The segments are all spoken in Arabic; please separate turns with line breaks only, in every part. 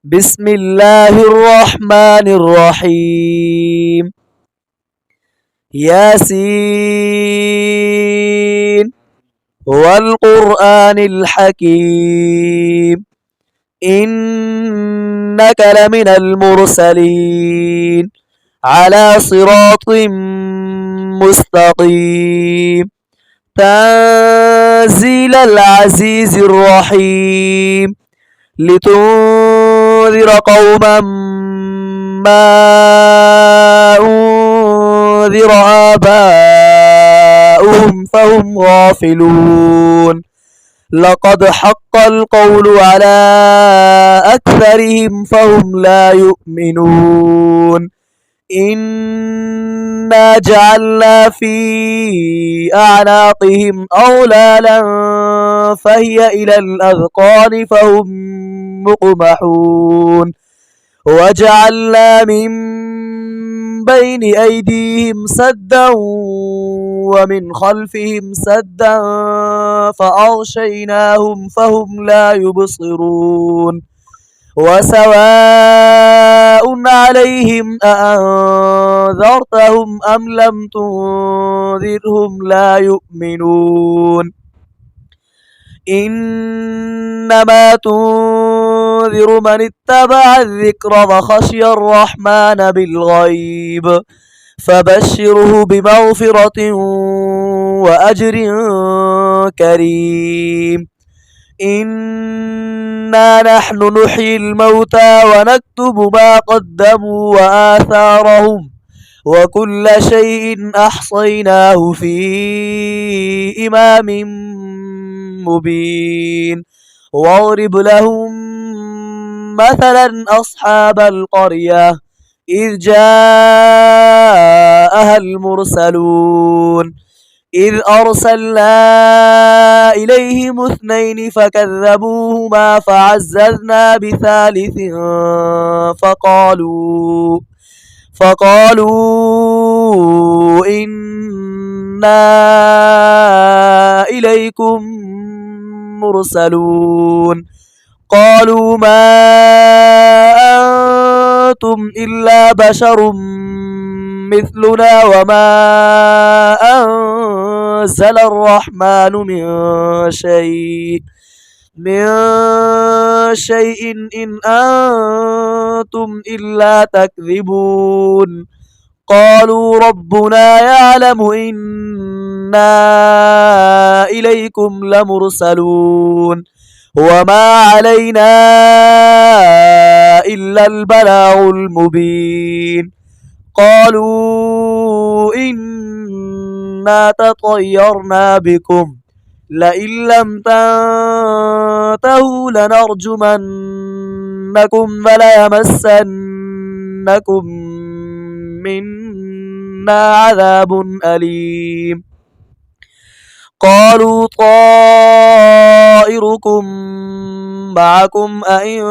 بسم الله الرحمن الرحيم. ياسين والقرآن الحكيم إنك لمن المرسلين على صراط مستقيم تنزيل العزيز الرحيم لتنذر قوما ما أنذر آباؤهم فهم غافلون لقد حق القول على أكثرهم فهم لا يؤمنون إنا جعلنا في أعناقهم أغلالا فهي إلى الأذقان فهم مقمحون وجعلنا من بين أيديهم سدا ومن خلفهم سدا فأغشيناهم فهم لا يبصرون وسواء عليهم أأنذرتهم أم لم تنذرهم لا يؤمنون إنما تنذر من اتبع الذكر وخشي الرحمن بالغيب فبشره بمغفرة وأجر كريم إنا نحن نحيي الموتى ونكتب ما قدموا وآثارهم وكل شيء أحصيناه في إمام مبين واضرب لهم مثلا أصحاب القرية إذ جاءها المرسلون إذ أرسلنا إليهم اثنين فكذبوهما فعززنا بثالث فقالوا إنا إليكم مرسلون قالوا ما أنتم إلا بشر مثلنا وما أنزل الرحمن من شيء إن أنتم إلا تكذبون قالوا ربنا يعلم إنا إليكم لمرسلون وما علينا إلا البلاغ المبين قالوا إنا تطيرنا بكم لئن لم تنتهوا لنرجمنكم وليمسنكم منا عذاب أليم قالوا طائركم معكم أئن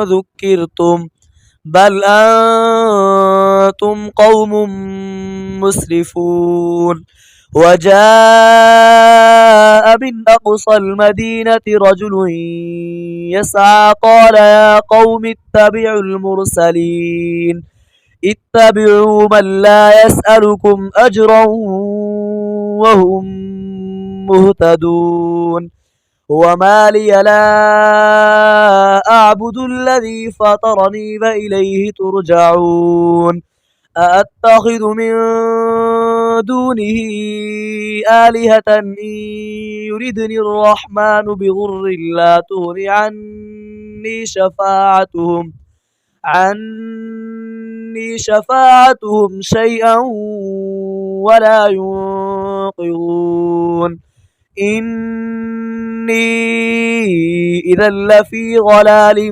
ذكرتم بل أنتم قوم مسرفون وجاء من أقصى المدينة رجل يسعى قال يا قوم اتبعوا المرسلين اتبعوا من لا يسألكم أجرا وهم مهتدون وما لي لا أعبد الذي فطرني وإليه ترجعون أأتخذ من دونه آلهة إن يردني الرحمن بضر لا تغن عني شفاعتهم شيئا ولا ينقذون إني إذا لفي ضلال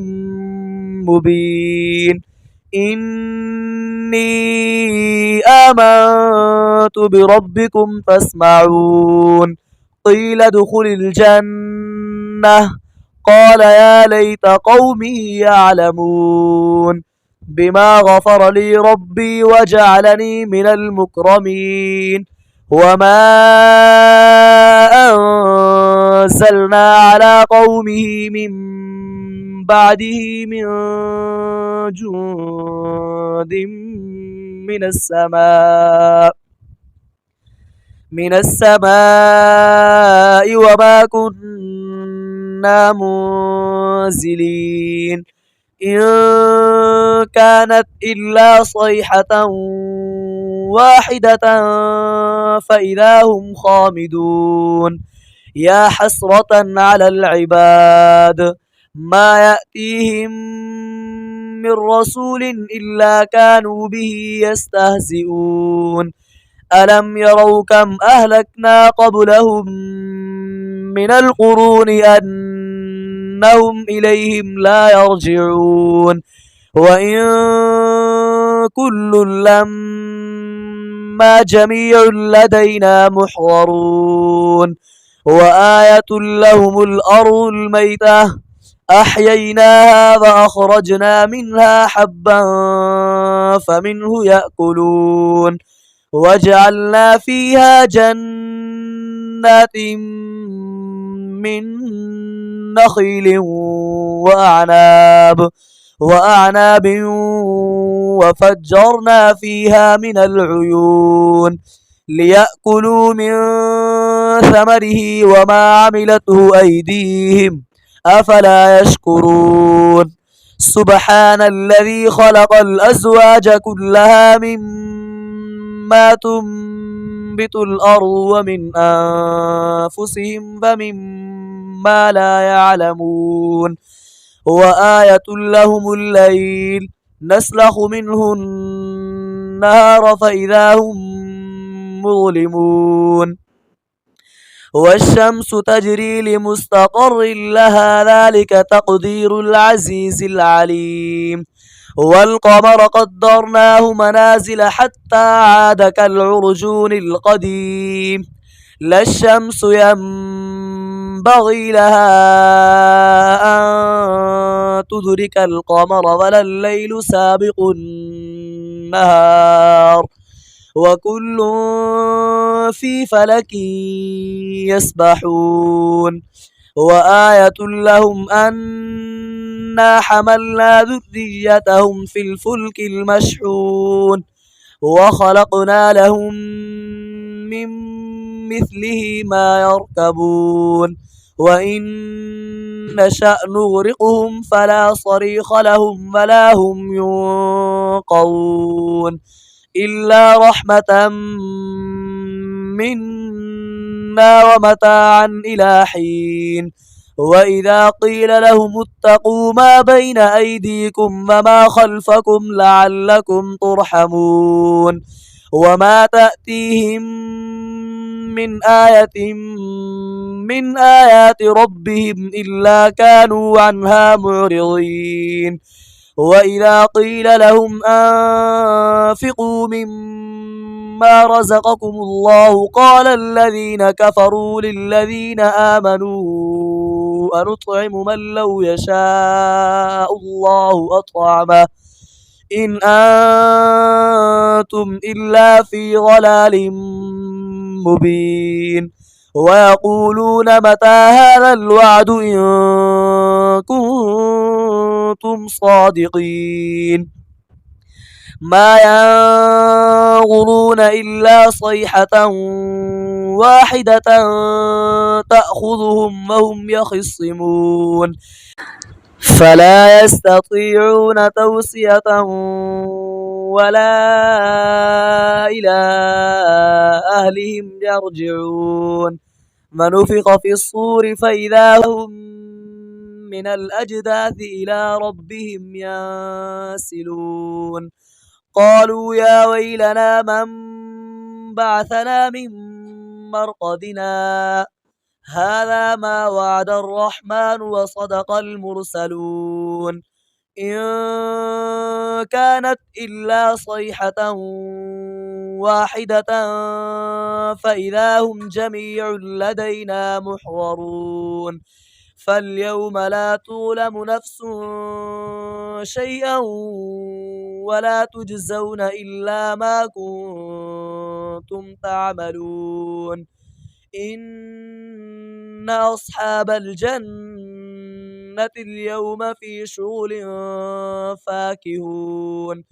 مبين إني آمنت بربكم فاسمعون قيل ادخل الجنة قال يا ليت قومي يعلمون بما غفر لي ربي وجعلني من المكرمين وما أنزلنا على قومه من بعده من جند من السماء وما كنا منزلين إن كانت إلا صيحة واحدة فإذا هم خامدون يا حسرة على العباد ما يأتيهم من رسول إلا كانوا به يستهزئون ألم يروا كم أهلكنا قبلهم من القرون أنهم إليهم لا يرجعون وإن كل لما جميع لدينا محضرون وآية لهم الأرض الميتة أحييناها فأخرجنا منها حبا فمنه يأكلون وجعلنا فيها جنات من نخيل وأعناب وفجرنا فيها من العيون ليأكلوا من ثمره وما عملته أيديهم أفلا يشكرون سبحان الذي خلق الأزواج كلها مما تنبت الأرض ومن أنفسهم فمما لا يعلمون وآية لهم الليل نسلخ منه النهار فإذا هم مظلمون والشمس تجري لمستقر لها ذلك تقدير العزيز العليم والقمر قدرناه منازل حتى عاد كالعرجون القديم لا الشمس ينبغي لها أن تدرك القمر ولا الليل سابق النهار وكل في فلك يسبحون وآية لهم أنا حملنا ذريتهم في الفلك المشحون وخلقنا لهم من مثله ما يركبون وإن نشأ نغرقهم فلا صريخ لهم ولا هم ينقذون إلا رحمة منا ومتاعا إلى حين وإذا قيل لهم اتقوا ما بين أيديكم وما خلفكم لعلكم ترحمون وما تأتيهم من آية من آيات ربهم إلا كانوا عنها معرضين وإذا قيل لهم أنفقوا مما رزقكم الله قال الذين كفروا للذين آمنوا أنطعم من لو يشاء الله أطعمه إن أنتم إلا في ضلال مبين ويقولون متى هذا الوعد إن كنتم صادقين ما ينظرون إلا صيحة واحدة تأخذهم وهم يخصمون فلا يستطيعون توصية ولا إلى أهلهم يرجعون ونفخ في الصور فإذا هم من الأجداث إلى ربهم ينسلون قالوا يا ويلنا من بعثنا من مرقدنا هذا ما وعد الرحمن وصدق المرسلون إن كانت إلا صيحة واحدة فإذا هم جميع لدينا محضرون فاليوم لا تظلم نفس شيئا ولا تجزون إلا ما كنتم تعملون إن أصحاب الجنة الجنة اليوم في شغل فاكهون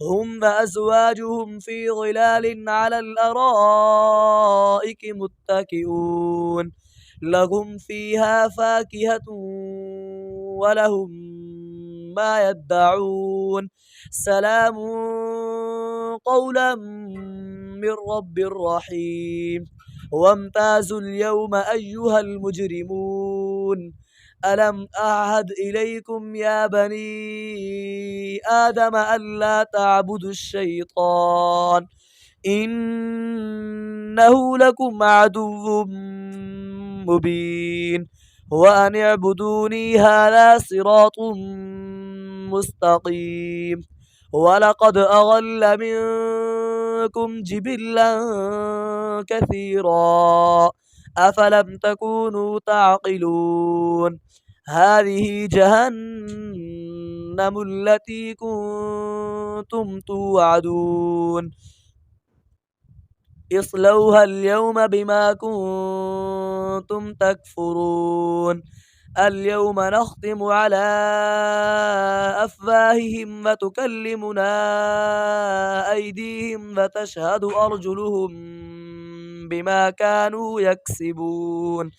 هم وأزواجهم في ظلال على الأرائك متكئون لهم فيها فاكهة ولهم ما يدعون سلام قولا من رب رحيم وامتازوا اليوم أيها المجرمون ألم أعهد إليكم يا بني آدم ألا تعبدوا الشيطان إنه لكم عدو مبين وأن اعبدوني هذا صراط مستقيم ولقد أضل منكم جبلا كثيرا أفلم تكونوا تعقلون هذه جهنم التي كنتم توعدون اصلوها اليوم بما كنتم تكفرون اليوم نختم على أفواههم وتكلمنا أيديهم وتشهد أرجلهم بما كانوا يكسبون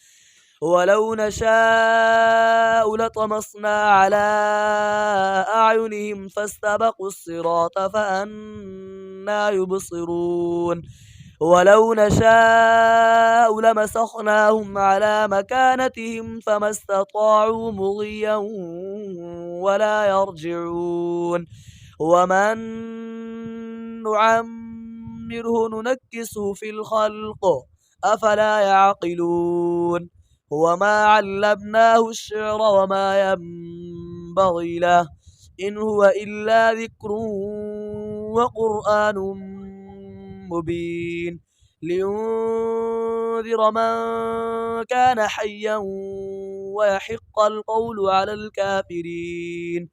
ولو نشاء لطمسنا على أعينهم فاستبقوا الصراط فأنى يبصرون ولو نشاء لمسخناهم على مكانتهم فما استطاعوا مضيا ولا يرجعون ومن نعمره ننكسه في الخلق أفلا يعقلون وما علمناه الشعر وما ينبغي له إن هو إلا ذكر وقرآن مبين لينذر من كان حيا ويحق القول على الكافرين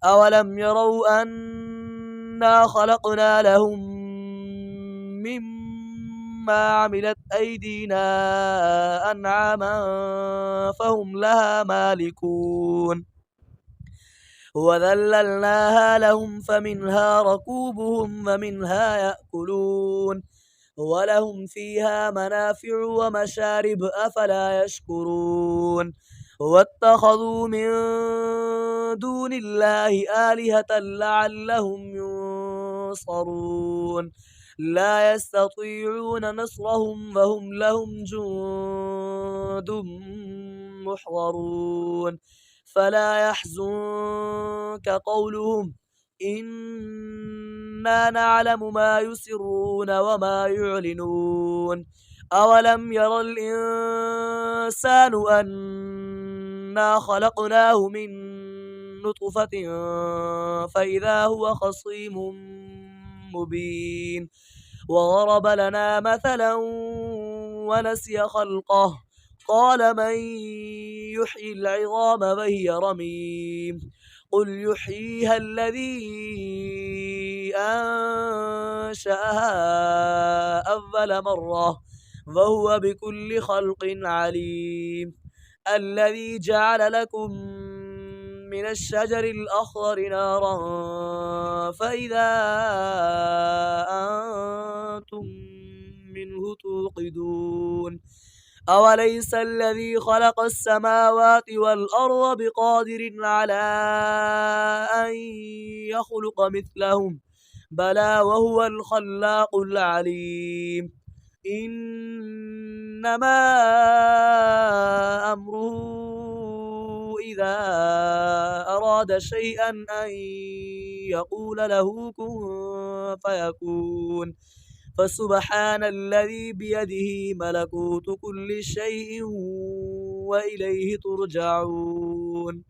أولم يروا أنا خلقنا لهم مما عملت أيدينا أنعاما فهم لها مالكون وذللناها لهم فمنها ركوبهم ومنها يأكلون ولهم فيها منافع ومشارب أفلا يشكرون واتخذوا من دون الله آلهة لعلهم ينصرون لا يستطيعون نصرهم وهم لهم جند محضرون فلا يحزنك قولهم إنا نعلم ما يسرون وما يعلنون أولم ير الإنسان أنا خلقناه من نطفة فإذا هو خصيم مبين وضرب لنا مثلا ونسي خلقه قال من يحيي العظام وهي رميم قل يحييها الذي أنشأها أول مرة وهو بكل خلق عليم الذي جعل لكم من الشجر الأخضر نارا فإذا أنتم منه توقدون أوليس الذي خلق السماوات والأرض بقادر على أن يخلق مثلهم بلى وهو الخلاق العليم إنما أمره إذا أراد شيئا أن يقول له كن فيكون فسبحان الذي بيده ملكوت كل شيء وإليه ترجعون